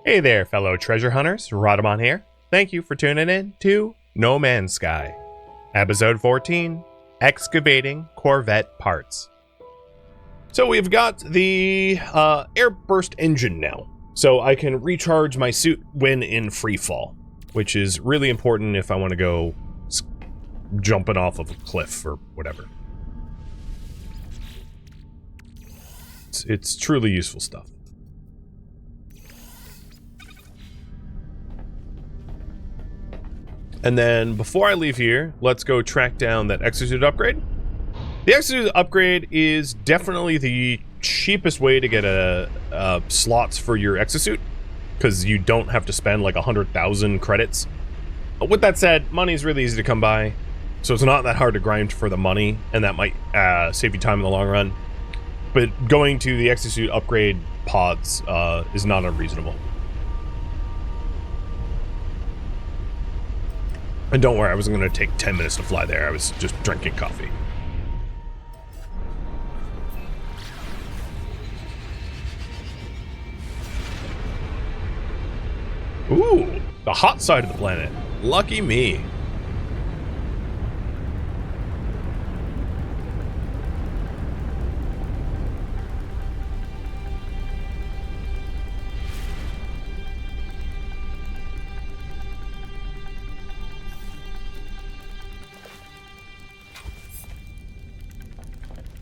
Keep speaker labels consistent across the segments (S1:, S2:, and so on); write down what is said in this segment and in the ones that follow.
S1: Hey there, fellow treasure hunters. Rhadamant here. Thank you for tuning in to No Man's Sky. Episode 14, Excavating Corvette Parts. So we've got the airburst engine now, so I can recharge my suit when in free fall, which is really important if I want to go jumping off of a cliff or whatever. It's truly useful stuff. And then, before I leave here, let's go track down that exosuit upgrade. The exosuit upgrade is definitely the cheapest way to get slots for your exosuit, because you don't have to spend like 100,000 credits. But with that said, money is really easy to come by, so it's not that hard to grind for the money, and that might save you time in the long run. But going to the exosuit upgrade pods is not unreasonable. And don't worry, I wasn't going to take 10 minutes to fly there. I was just drinking coffee. Ooh, the hot side of the planet. Lucky me.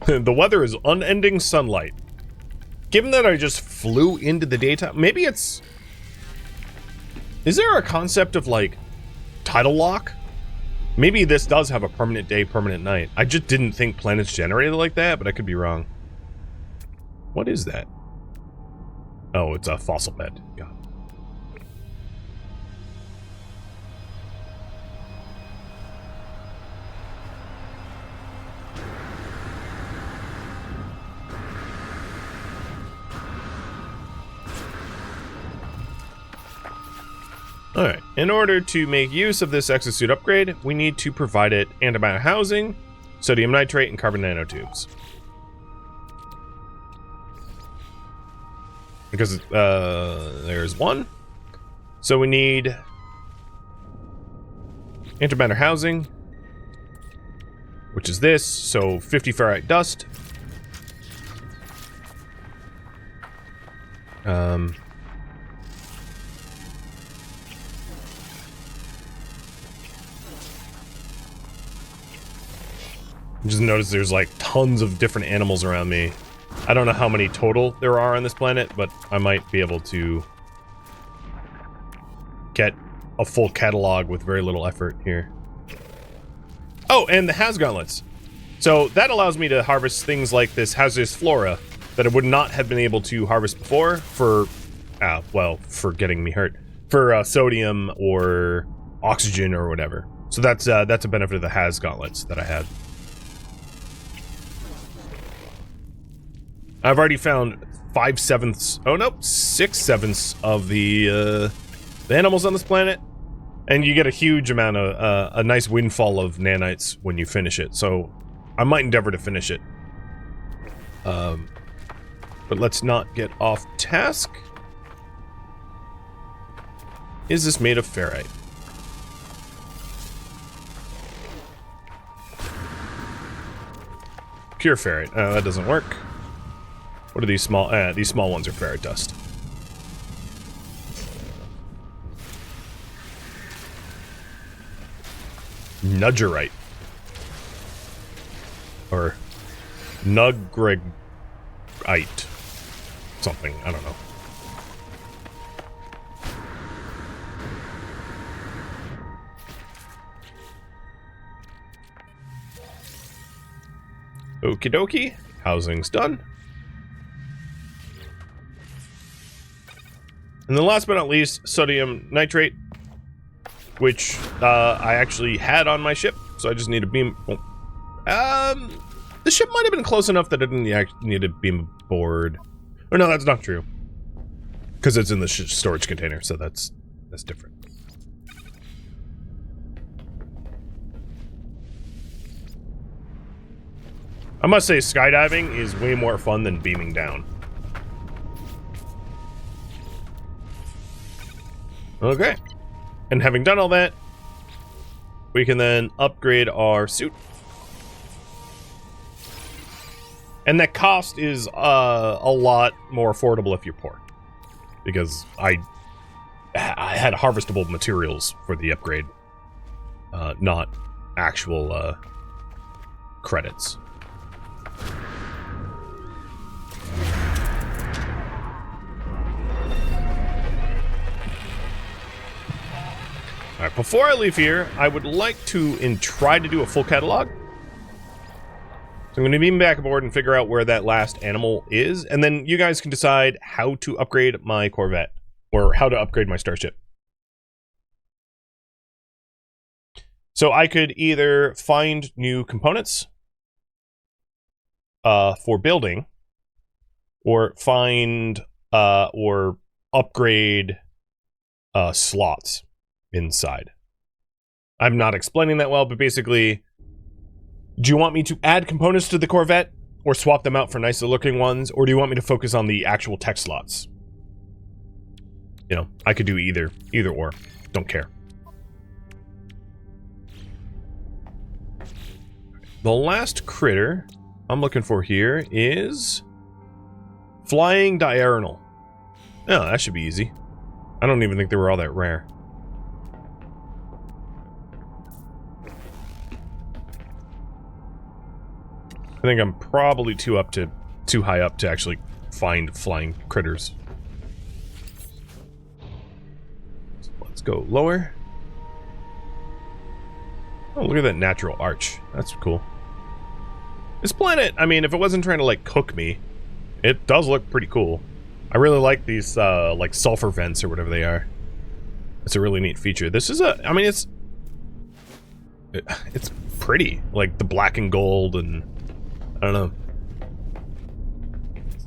S1: The weather is unending sunlight. Given that I just flew into the daytime, maybe it's... Is there a concept of, like, tidal lock? Maybe this does have a permanent day, permanent night. I just didn't think planets generated like that, but I could be wrong. What is that? Oh, it's a fossil bed. God. Alright, in order to make use of this exosuit upgrade, we need to provide it antimatter housing, sodium nitrate, and carbon nanotubes. Because, there's one. So we need antimatter housing, which is this, so 50 ferrite dust. Just notice there's like tons of different animals around me. I don't know how many total there are on this planet, but I might be able to get a full catalog with very little effort here. Oh, and the Has gauntlets. So that allows me to harvest things like this hazardous flora that I would not have been able to harvest before for, well, for getting me hurt. For sodium or oxygen or whatever. So that's a benefit of the Has gauntlets that I had. I've already found 6/7 of the animals on this planet, and you get a huge amount of a nice windfall of nanites when you finish it. So I might endeavor to finish it. But let's not get off task. Is this made of ferrite? Pure ferrite. That doesn't work. What are these small? These small ones are ferrite dust. Nudgerite. Or Nugregite. Something, I don't know. Okie dokie. Housing's done. And then last but not least, sodium nitrate, which I actually had on my ship, so I just need a beam. The ship might have been close enough that I didn't need a beam aboard. Or no, that's not true, because it's in the storage container, so that's different. I must say, skydiving is way more fun than beaming down. Okay. And having done all that, we can then upgrade our suit. And that cost is a lot more affordable if you're poor. Because I had harvestable materials for the upgrade. Not actual credits. Alright, before I leave here, I would like to try to do a full catalog. So I'm going to beam back aboard and figure out where that last animal is, and then you guys can decide how to upgrade my Corvette, or how to upgrade my starship. So I could either find new components for building, or find or upgrade slots inside. I'm not explaining that well, but basically, do you want me to add components to the Corvette or swap them out for nicer looking ones, or do you want me to focus on the actual tech slots? You know, I could do either or. Don't care. The last critter I'm looking for here is flying diurnal. Oh, that should be easy. I don't even think they were all that rare. I think I'm probably too high up to actually find flying critters. So let's go lower. Oh, look at that natural arch. That's cool. This planet, I mean, if it wasn't trying to, like, cook me, it does look pretty cool. I really like these, like, sulfur vents or whatever they are. It's a really neat feature. This is I mean, it's pretty. Like, the black and gold and... I don't know.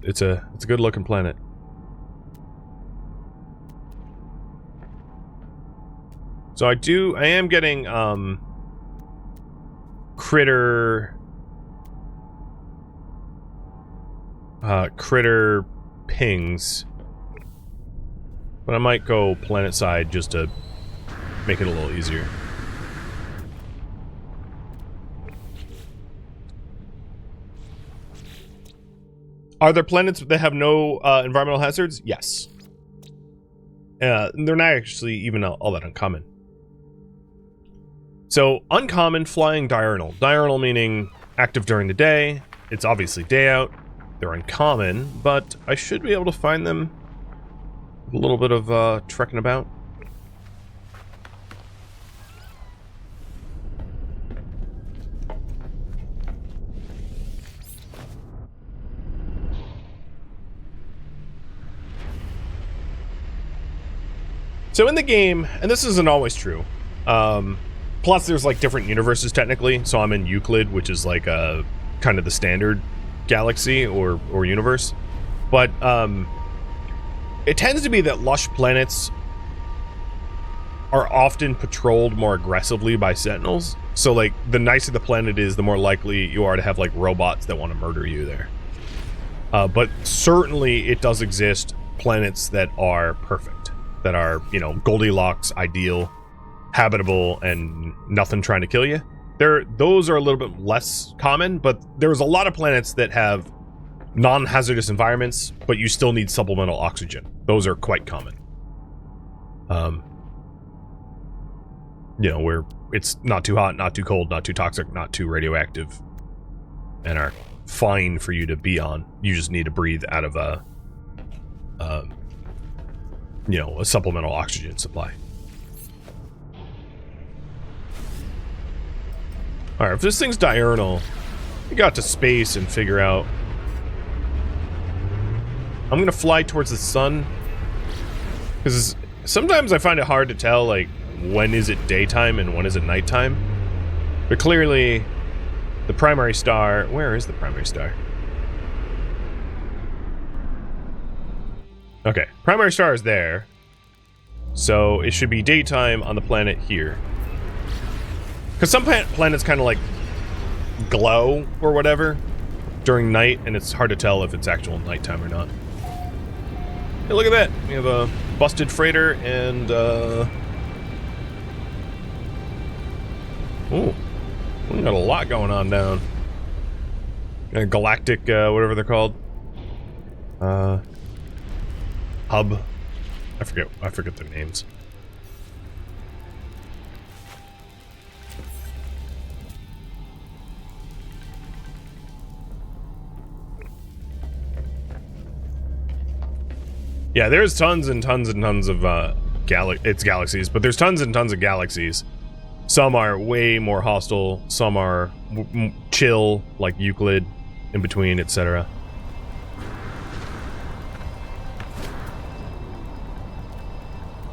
S1: It's a good looking planet. So I am getting critter pings. But I might go planet side just to make it a little easier. Are there planets that have no environmental hazards? Yes. They're not actually even all that uncommon. So, uncommon flying diurnal. Diurnal meaning active during the day. It's obviously day out. They're uncommon, but I should be able to find them with a little bit of trekking about. So in the game, and this isn't always true, plus there's like different universes technically, so I'm in Euclid, which is like a kind of the standard galaxy or universe, but it tends to be that lush planets are often patrolled more aggressively by sentinels, so like the nicer the planet is, the more likely you are to have like robots that want to murder you there. But certainly it does exist planets that are perfect. That are, you know, Goldilocks, ideal, habitable, and nothing trying to kill you. Those are a little bit less common, but there's a lot of planets that have non-hazardous environments, but you still need supplemental oxygen. Those are quite common. You know, where it's not too hot, not too cold, not too toxic, not too radioactive, and are fine for you to be on. You just need to breathe out of a you know, a supplemental oxygen supply. Alright, if this thing's diurnal, we got to space and figure out... I'm gonna fly towards the sun, because sometimes I find it hard to tell, like, when is it daytime and when is it nighttime. But clearly, the primary star... Where is the primary star? Okay, primary star is there. So it should be daytime on the planet here. Because some planets kind of like glow or whatever during night, and it's hard to tell if it's actual nighttime or not. Hey, look at that. We have a busted freighter and ooh, we got a lot going on down. Galactic, whatever they're called. Hub. I forget their names. Yeah, there's tons and tons and tons of galaxies, but there's tons and tons of galaxies. Some are way more hostile, some are chill, like Euclid, in between, etc.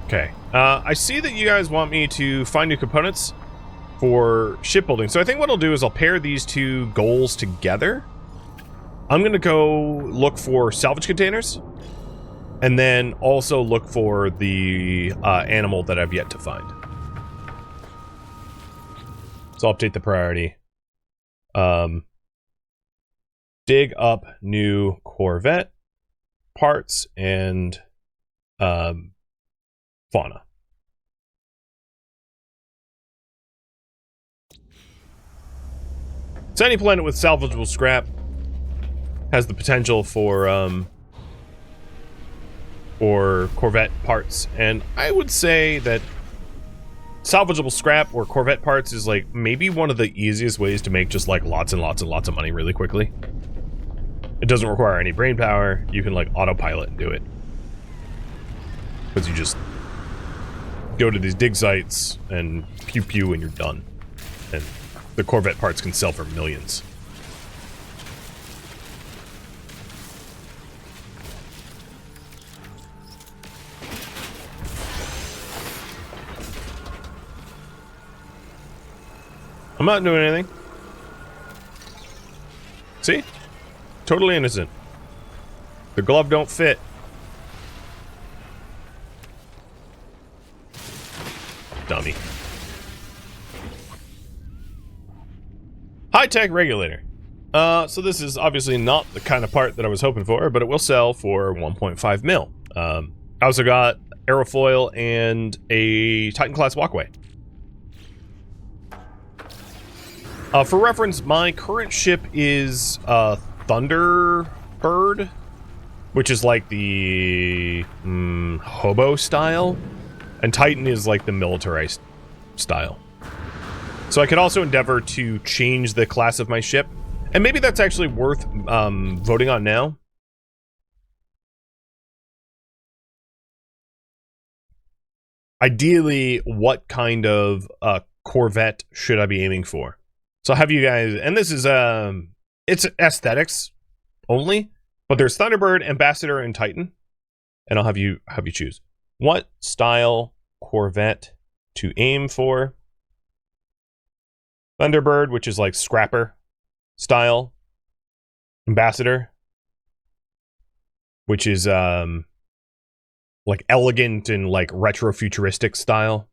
S1: Okay, I see that you guys want me to find new components for shipbuilding, so I think what I'll do is I'll pair these two goals together. I'm going to go look for salvage containers, and then also look for the animal that I've yet to find. So I'll update the priority. Dig up new Corvette parts and fauna. So any planet with salvageable scrap has the potential for Corvette parts, and I would say that salvageable scrap or Corvette parts is like maybe one of the easiest ways to make just like lots and lots and lots of money really quickly. It doesn't require any brain power. You can like autopilot and do it, because you just go to these dig sites and pew pew and you're done, and the Corvette parts can sell for millions. I'm not doing anything. See? Totally innocent. The glove don't fit. Dummy. High-tech regulator. So this is obviously not the kind of part that I was hoping for, but it will sell for 1.5 mil. I also got aerofoil and a Titan-class walkway. For reference, my current ship is Thunderbird, which is like the hobo style, and Titan is like the militarized style. So I could also endeavor to change the class of my ship, and maybe that's actually worth voting on now. Ideally, what kind of Corvette should I be aiming for? So I'll have you guys, and this is, it's aesthetics only, but there's Thunderbird, Ambassador, and Titan. And I'll have you choose. What style Corvette to aim for? Thunderbird, which is like scrapper style. Ambassador, which is, like elegant and like retro-futuristic style.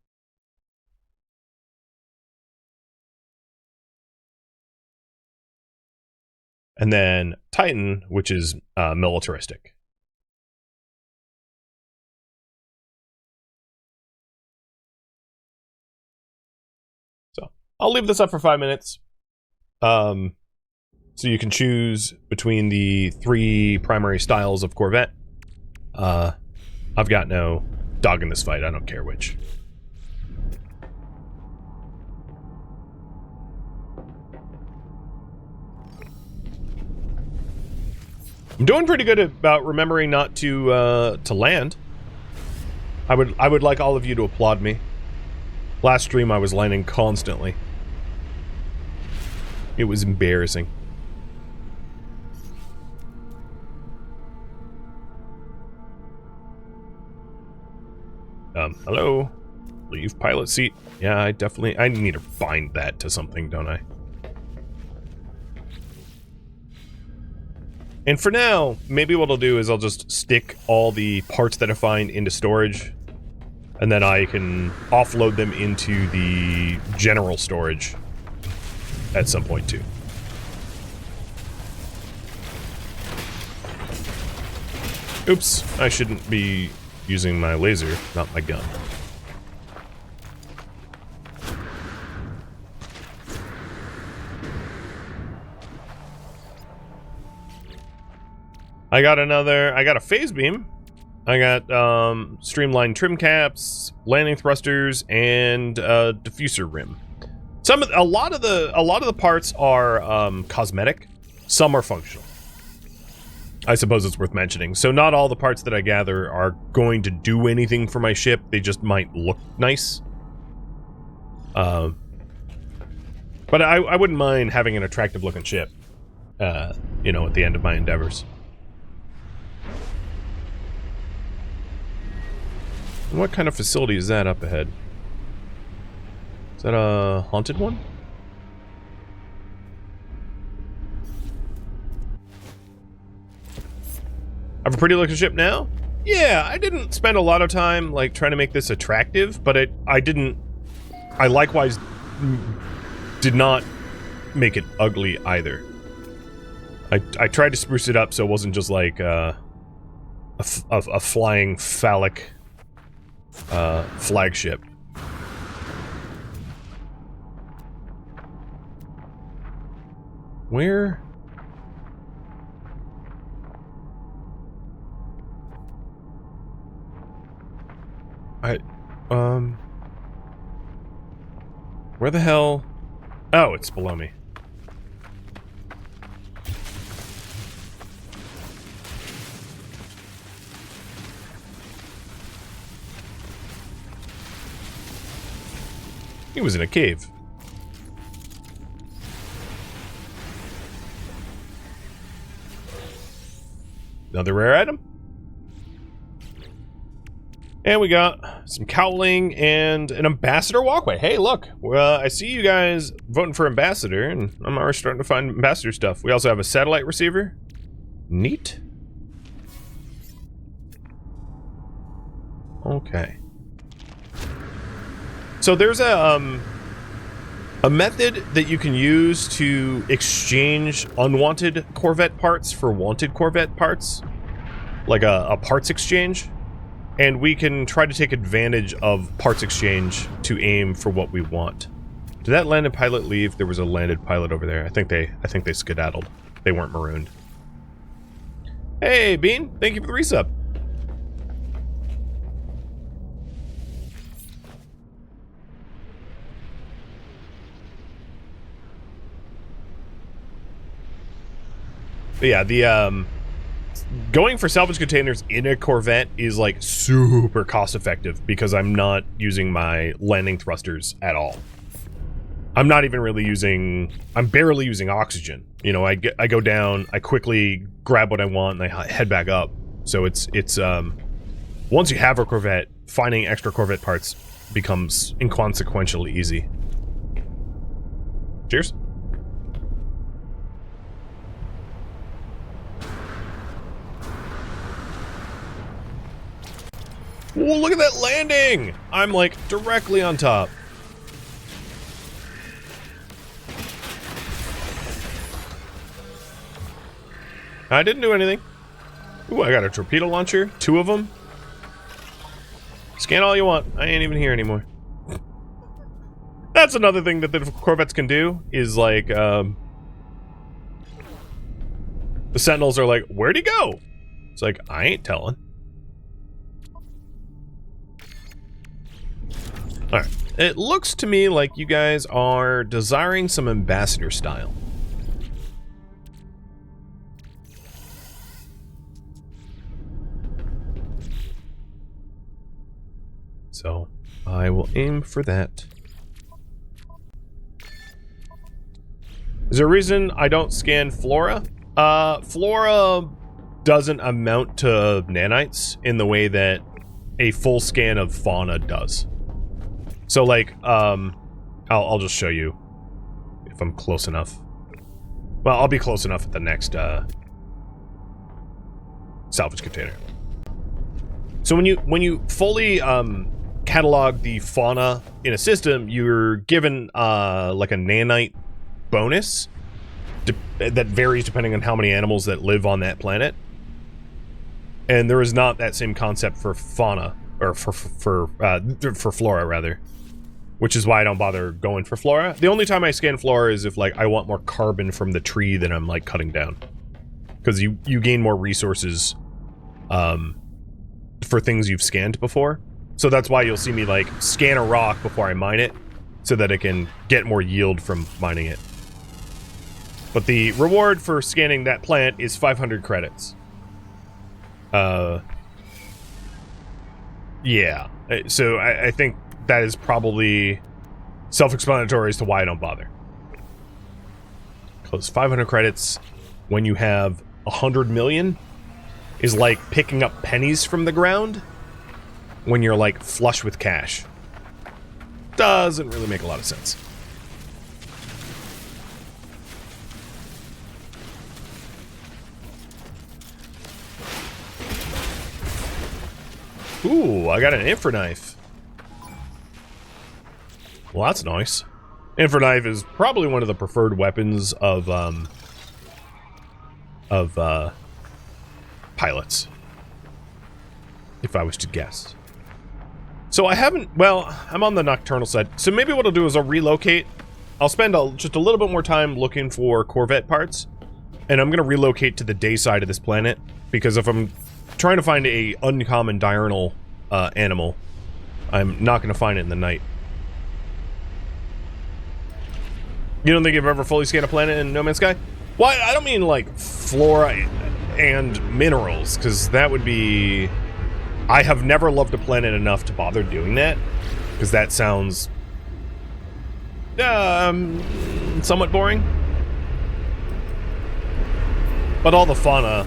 S1: And then Titan, which is militaristic. So I'll leave this up for 5 minutes. So you can choose between the 3 primary styles of Corvette. I've got no dog in this fight. I don't care which. I'm doing pretty good about remembering not to land. I would like all of you to applaud me. Last stream I was landing constantly. It was embarrassing. Hello? Leave pilot seat. Yeah, I need to bind that to something, don't I? And for now, maybe what I'll do is I'll just stick all the parts that I find into storage, and then I can offload them into the general storage at some point too. Oops, I shouldn't be using my laser, not my gun. I got a phase beam. I got streamlined trim caps, landing thrusters, and diffuser rim. A lot of the parts are cosmetic. Some are functional. I suppose it's worth mentioning. So not all the parts that I gather are going to do anything for my ship. They just might look nice. But I wouldn't mind having an attractive looking ship. You know, at the end of my endeavors. What kind of facility is that up ahead? Is that a haunted one? I have a pretty looking ship now? Yeah, I didn't spend a lot of time like trying to make this attractive, but I likewise did not make it ugly either. I tried to spruce it up so it wasn't just like a flying phallic flagship. Where? Where the hell? Oh, it's below me. He was in a cave. Another rare item. And we got some cowling and an ambassador walkway. Hey, look. Well, I see you guys voting for ambassador, and I'm already starting to find ambassador stuff. We also have a satellite receiver. Neat. Okay. So there's a method that you can use to exchange unwanted Corvette parts for wanted Corvette parts. Like a parts exchange. And we can try to take advantage of parts exchange to aim for what we want. Did that landed pilot leave? There was a landed pilot over there. I think they skedaddled. They weren't marooned. Hey, Bean. Thank you for the resub. But yeah, the going for salvage containers in a Corvette is like super cost effective because I'm not using my landing thrusters at all. I'm not even really I'm barely using oxygen. You know, I go down, I quickly grab what I want, and I head back up. So it's once you have a Corvette, finding extra Corvette parts becomes inconsequentially easy. Cheers. Oh, look at that landing! I'm like directly on top. I didn't do anything. Ooh, I got a torpedo launcher. 2 of them. Scan all you want. I ain't even here anymore. That's another thing that the Corvettes can do, is like, the Sentinels are like, where'd he go? It's like, I ain't telling. Alright, it looks to me like you guys are desiring some ambassador style. So, I will aim for that. Is there a reason I don't scan flora? Flora doesn't amount to nanites in the way that a full scan of fauna does. So, like, I'll just show you if I'm close enough. Well, I'll be close enough at the next, salvage container. So when you fully, catalog the fauna in a system, you're given, like a nanite bonus that varies depending on how many animals that live on that planet. And there is not that same concept for fauna, or for flora, rather. Which is why I don't bother going for flora. The only time I scan flora is if, like, I want more carbon from the tree that I'm, like, cutting down. Because you gain more resources, for things you've scanned before. So that's why you'll see me, like, scan a rock before I mine it, so that I can get more yield from mining it. But the reward for scanning that plant is 500 credits. Yeah. So I think that is probably self-explanatory as to why I don't bother. Because 500 credits when you have 100 million is like picking up pennies from the ground when you're, like, flush with cash. Doesn't really make a lot of sense. Ooh, I got an infra knife. Well, that's nice. Infra knife is probably one of the preferred weapons of pilots, if I was to guess. So I haven't, well, I'm on the nocturnal side. So maybe what I'll do is I'll relocate. I'll spend just a little bit more time looking for Corvette parts. And I'm going to relocate to the day side of this planet. Because if I'm trying to find a uncommon diurnal animal, I'm not going to find it in the night. You don't think you've ever fully scanned a planet in No Man's Sky? Well, I don't mean, like, flora and minerals, because that would be... I have never loved a planet enough to bother doing that, because that sounds somewhat boring. But all the fauna,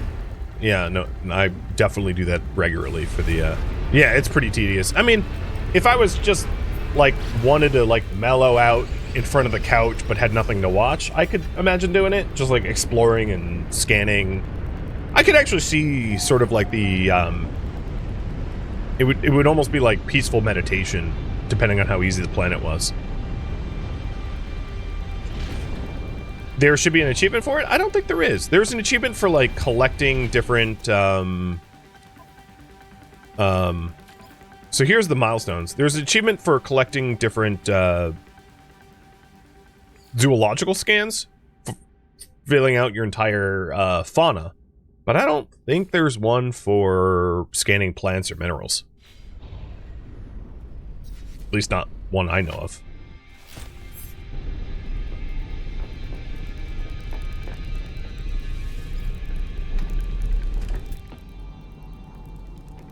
S1: yeah, no, I definitely do that regularly for the, yeah, it's pretty tedious. I mean, if I was just, like, wanted to, like, mellow out in front of the couch but had nothing to watch, I could imagine doing it, just, like, exploring and scanning. I could actually see sort of like the, it would almost be like peaceful meditation, depending on how easy the planet was. There should be an achievement for it? I don't think there is. There's an achievement for, like, collecting different, so here's the milestones. There's an achievement for collecting different, zoological scans, filling out your entire, fauna. But I don't think there's one for scanning plants or minerals. At least not one I know of.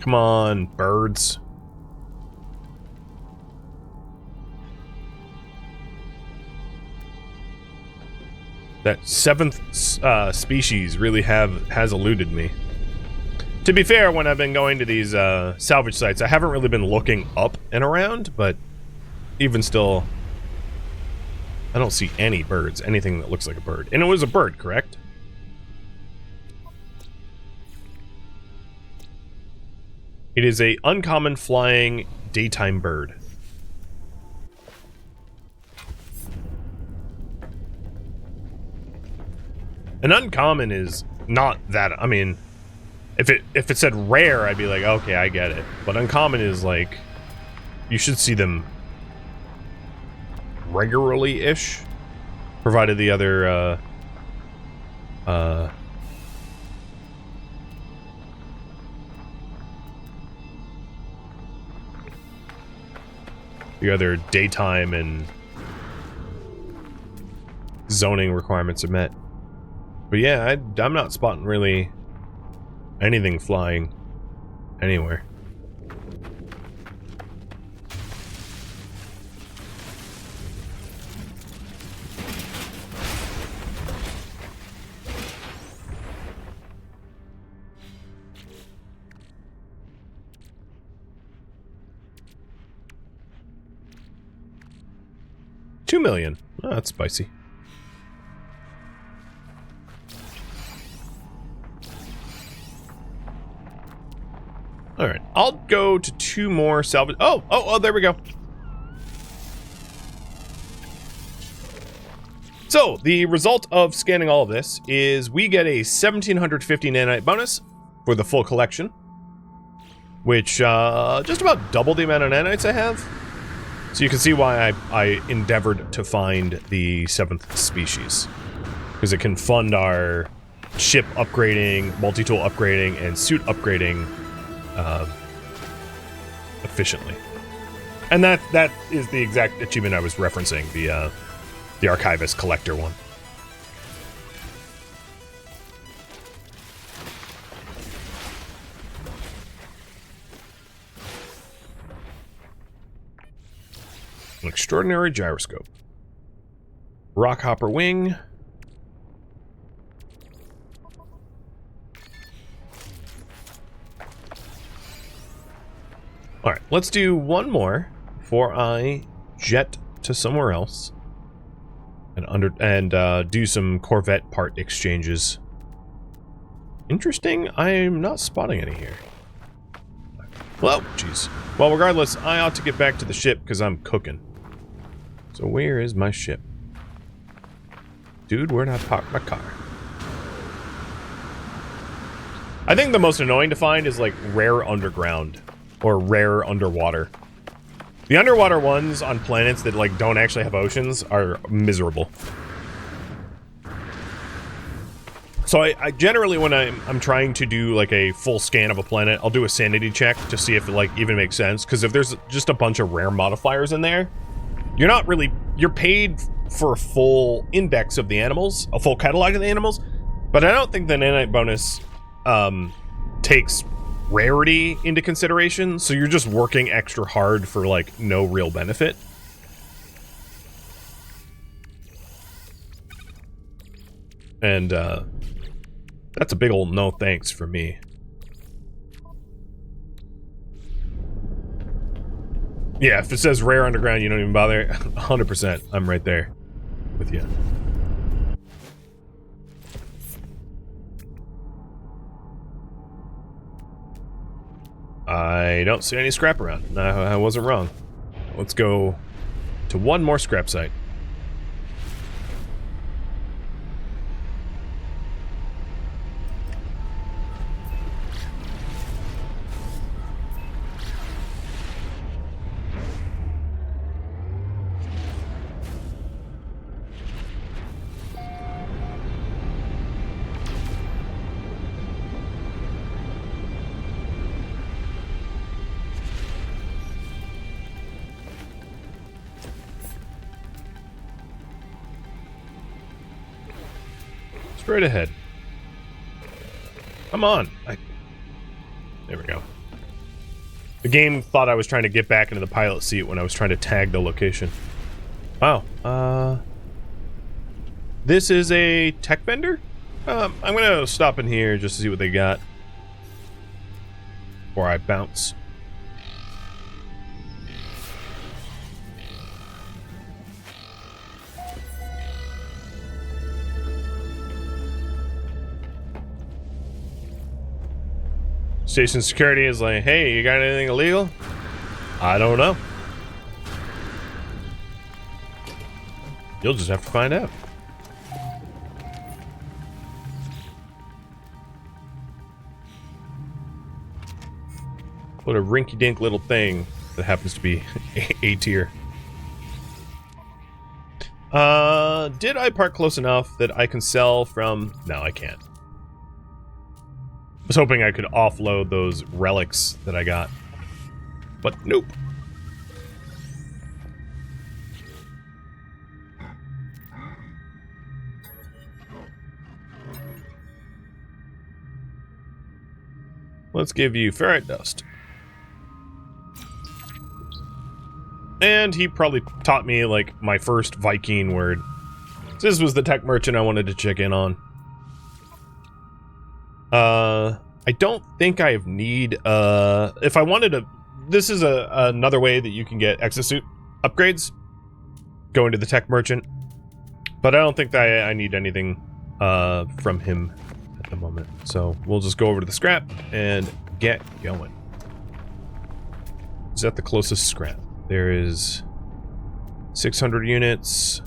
S1: Come on, birds. That seventh species really has eluded me. To be fair, when I've been going to these salvage sites, I haven't really been looking up and around, but even still, I don't see any birds, anything that looks like a bird. And it was a bird, correct? It is a uncommon flying daytime bird. An uncommon is not that, I mean, if it said rare, I'd be like, okay, I get it. But uncommon is like, you should see them regularly-ish, provided the other, the other daytime and zoning requirements are met. But yeah, I'm not spotting really anything flying anywhere. $2 million. Oh, that's spicy. Alright, I'll go to 2 more salvage. Oh, there we go. So, the result of scanning all of this is we get a 1750 nanite bonus for the full collection. which just about double the amount of nanites I have. So you can see why I endeavored to find the 7th species. Because it can fund our ship upgrading, multi-tool upgrading, and suit upgrading efficiently. And that is the exact achievement I was referencing, the Archivist Collector one. An extraordinary gyroscope. Rockhopper wing. Alright, let's do one more before I jet to somewhere else and do some Corvette part exchanges. Interesting, I'm not spotting any here. Well, jeez. Well, regardless, I ought to get back to the ship because I'm cooking. So where is my ship? Dude, where'd I park my car? I think the most annoying to find is like rare underground or rare underwater. The underwater ones on planets that like don't actually have oceans are miserable. So I generally, when I'm trying to do like a full scan of a planet, I'll do a sanity check to see if it like even makes sense. Because if there's just a bunch of rare modifiers in there, you're paid for a full index of the animals, a full catalog of the animals. But I don't think the nanite bonus takes rarity into consideration. So you're just working extra hard for like no real benefit. And that's a big old no thanks for me. Yeah, if it says rare underground, you don't even bother. 100%, I'm right there with you. I don't see any scrap around. No, I wasn't wrong. Let's go to one more scrap site. Straight ahead. Come on. There we go. The game thought I was trying to get back into the pilot seat when I was trying to tag the location. Wow. This is a tech vendor? I'm gonna stop in here just to see what they got before I bounce. Station security is like, hey, you got anything illegal? I don't know. You'll just have to find out. What a rinky-dink little thing that happens to be A tier. Did I park close enough that I can sell from... No, I can't. I was hoping I could offload those relics that I got, but nope. Let's give you ferrite dust. And he probably taught me, like, my first Viking word. So this was the tech merchant I wanted to check in on. I don't think I need, if I wanted to, this is another way that you can get exosuit upgrades, going to the tech merchant, but I don't think that I need anything, from him at the moment. So we'll just go over to the scrap and get going. Is that the closest scrap? There is 600 units,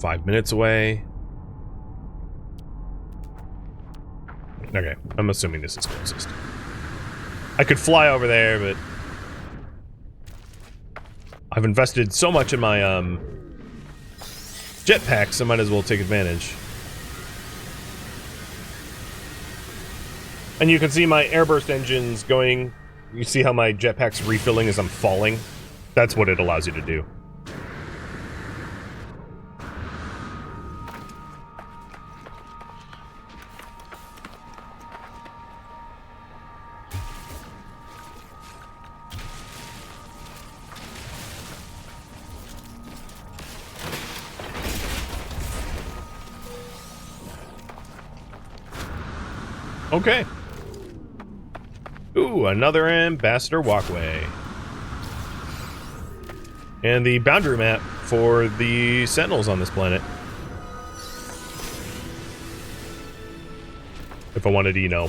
S1: 5 minutes away. Okay, I'm assuming this is closest. I could fly over there, but I've invested so much in my jetpacks, I might as well take advantage. And you can see my airburst engines going. You see how my jetpack's refilling as I'm falling? That's what it allows you to do. Okay. Ooh, another ambassador walkway. And the boundary map for the sentinels on this planet. If I wanted to, you know,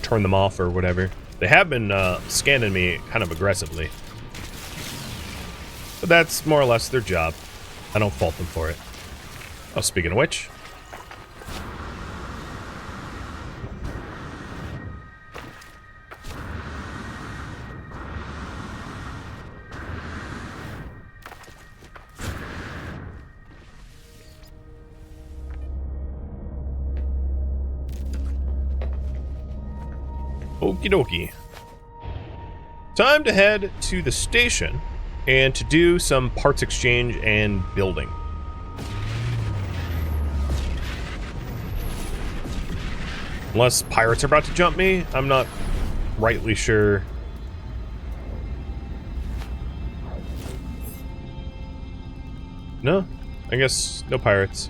S1: turn them off or whatever. They have been scanning me kind of aggressively. But that's more or less their job. I don't fault them for it. Oh, speaking of which... Okie dokie. Time to head to the station and to do some parts exchange and building. Unless pirates are about to jump me, I'm not rightly sure. No, I guess no pirates.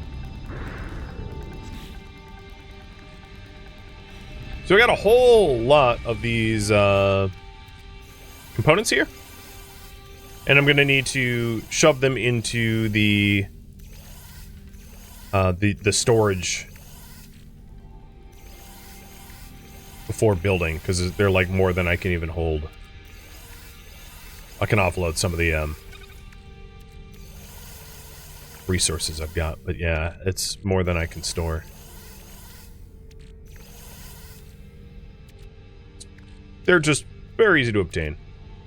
S1: So we got a whole lot of these components here. And I'm gonna need to shove them into the storage before building, because they're like more than I can even hold. I can offload some of the resources I've got, but yeah, it's more than I can store. They're just very easy to obtain.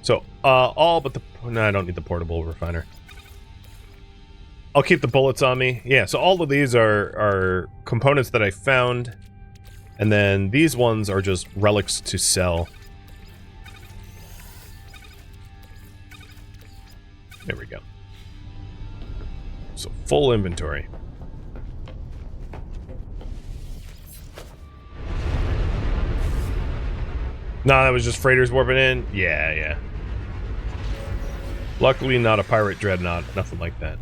S1: So, all but the... No, I don't need the portable refiner. I'll keep the bullets on me. Yeah, so all of these are components that I found. And then these ones are just relics to sell. There we go. So, full inventory. Nah, that was just freighters warping in? Yeah, yeah. Luckily not a pirate dreadnought, nothing like that.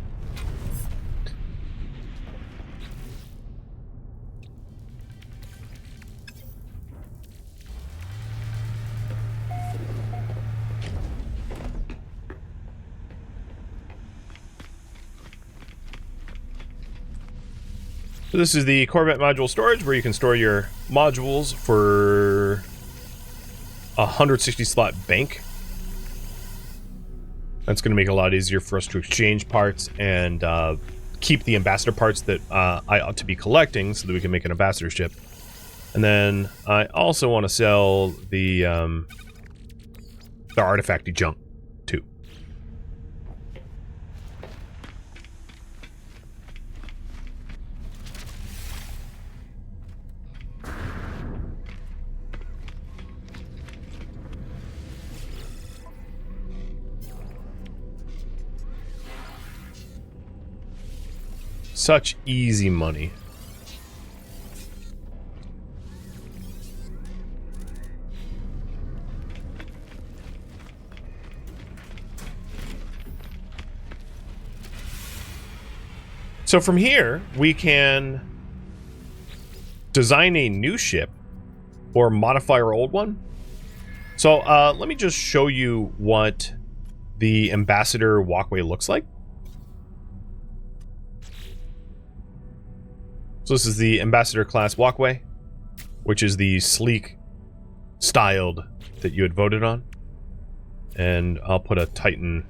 S1: So this is the Corvette module storage, where you can store your modules for 160 slot bank. That's going to make it a lot easier for us to exchange parts and keep the ambassador parts that I ought to be collecting so that we can make an ambassador ship. And then I also want to sell the artifacty junk too. Such easy money. So from here, we can design a new ship or modify our old one. So let me just show you what the ambassador walkway looks like. So this is the ambassador class walkway, which is the sleek styled that you had voted on. And I'll put a Titan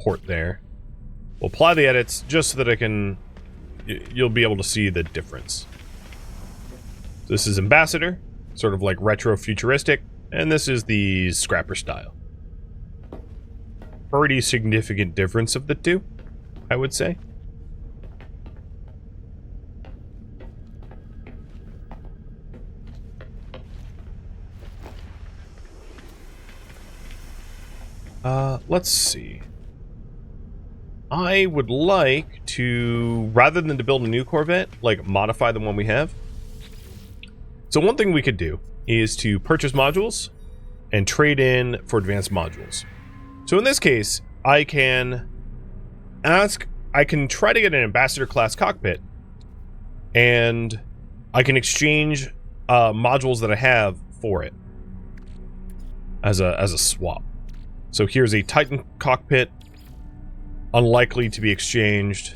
S1: port there. We'll apply the edits just so that I can... You'll be able to see the difference. This is ambassador, sort of like retro futuristic, and this is the scrapper style. Pretty significant difference of the two, I would say. Let's see. I would like to, rather than to build a new Corvette, like modify the one we have. So one thing we could do is to purchase modules and trade in for advanced modules. So in this case, I can try to get an ambassador class cockpit, and I can exchange modules that I have for it as a swap. So here's a Titan cockpit, unlikely to be exchanged,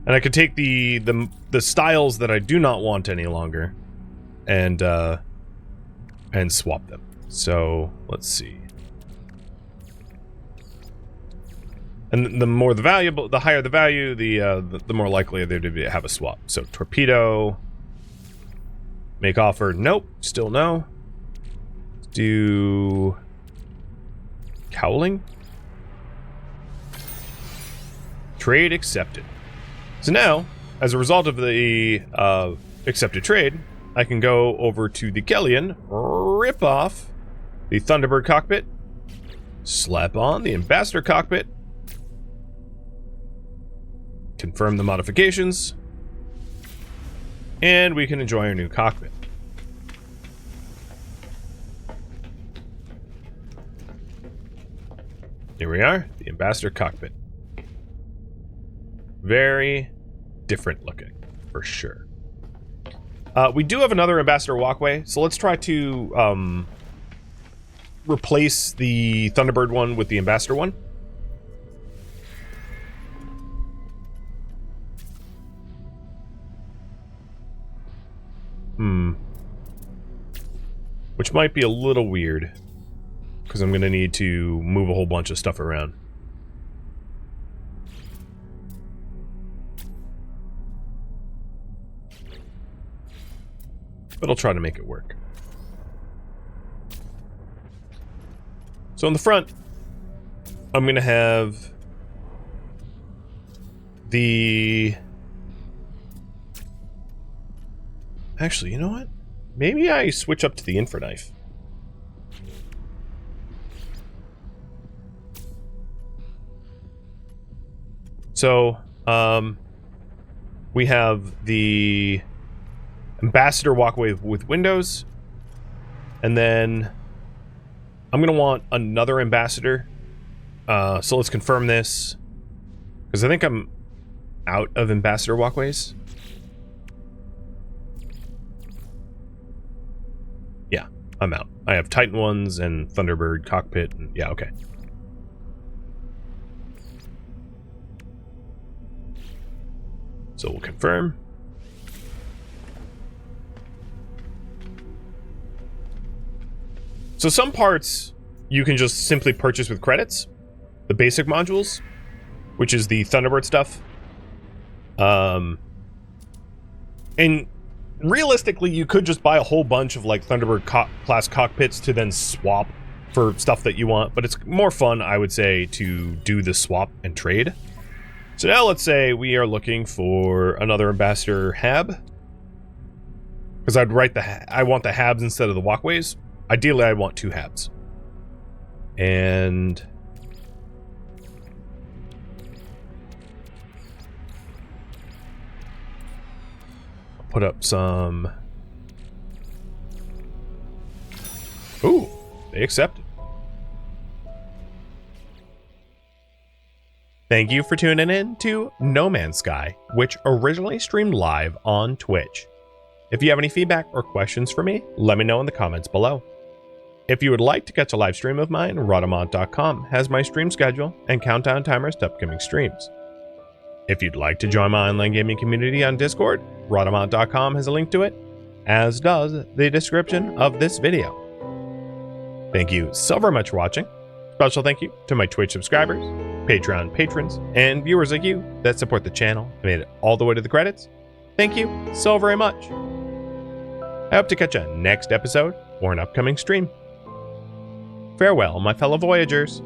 S1: and I could take the styles that I do not want any longer, and swap them. So let's see. And the more the valuable, the higher the value, the more likely they're to have a swap. So torpedo, make offer, nope, still no. Let's do cowling. Trade accepted. So now, as a result of the accepted trade, I can go over to the Kellion, rip off the Thunderbird cockpit, slap on the Ambassador cockpit, confirm the modifications, and we can enjoy our new cockpit. Here we are, the Ambassador cockpit. Very different looking, for sure. We do have another Ambassador walkway, so let's try to replace the Thunderbird one with the Ambassador one. Which might be a little weird, because I'm going to need to move a whole bunch of stuff around. But I'll try to make it work. So in the front, I'm going to have the... Actually, you know what? Maybe I switch up to the infraknife. So, we have the Ambassador walkway with windows, and then I'm going to want another Ambassador. So let's confirm this, because I think I'm out of Ambassador walkways. Yeah, I'm out. I have Titan ones and Thunderbird cockpit. And yeah, okay. So we'll confirm. So some parts you can just simply purchase with credits. The basic modules, which is the Thunderbird stuff. And realistically, you could just buy a whole bunch of like Thunderbird class cockpits to then swap for stuff that you want, but it's more fun, I would say, to do the swap and trade. So now let's say we are looking for another Ambassador hab, because I'd write I want the habs instead of the walkways. Ideally, I want 2 habs. And put up some... Ooh, they accepted. Thank you for tuning in to No Man's Sky, which originally streamed live on Twitch. If you have any feedback or questions for me, let me know in the comments below. If you would like to catch a live stream of mine, Rhadamant.com has my stream schedule and countdown timers to upcoming streams. If you'd like to join my online gaming community on Discord, Rhadamant.com has a link to it, as does the description of this video. Thank you so very much for watching. Special thank you to my Twitch subscribers, Patreon patrons, and viewers like you that support the channel and made it all the way to the credits. Thank you so very much. I hope to catch you next episode or an upcoming stream. Farewell, my fellow Voyagers.